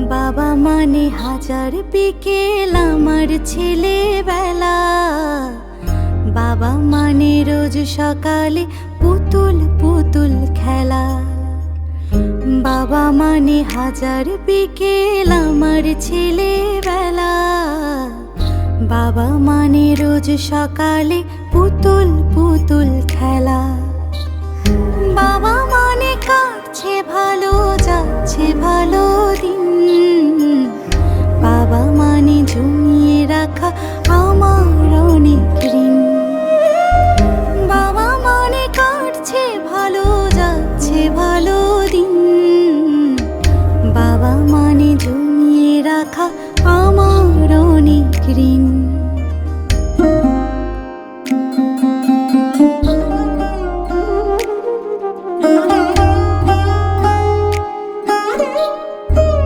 বাবা মানে হাজার বিকেল আমার ছেলেবেলা। বাবা মানে রোজ সকালে পুতুল পুতুল খেলা। বাবা মানে হাজার বিকেল আমার ছেলেবেলা। বাবা মানে রোজ সকালে পুতুল পুতুল খেলা। বাবা মানে কাটছে ভালো, যাচ্ছে ভালো দিন। বাবা মানে জমিয়ে রাখা আমার অনেক ঋণ। বাবা মানে কাটছে ভালো, যাচ্ছে ভালো দিন। বাবা মানে জমিয়ে রাখা আমার অনেক ঋণ।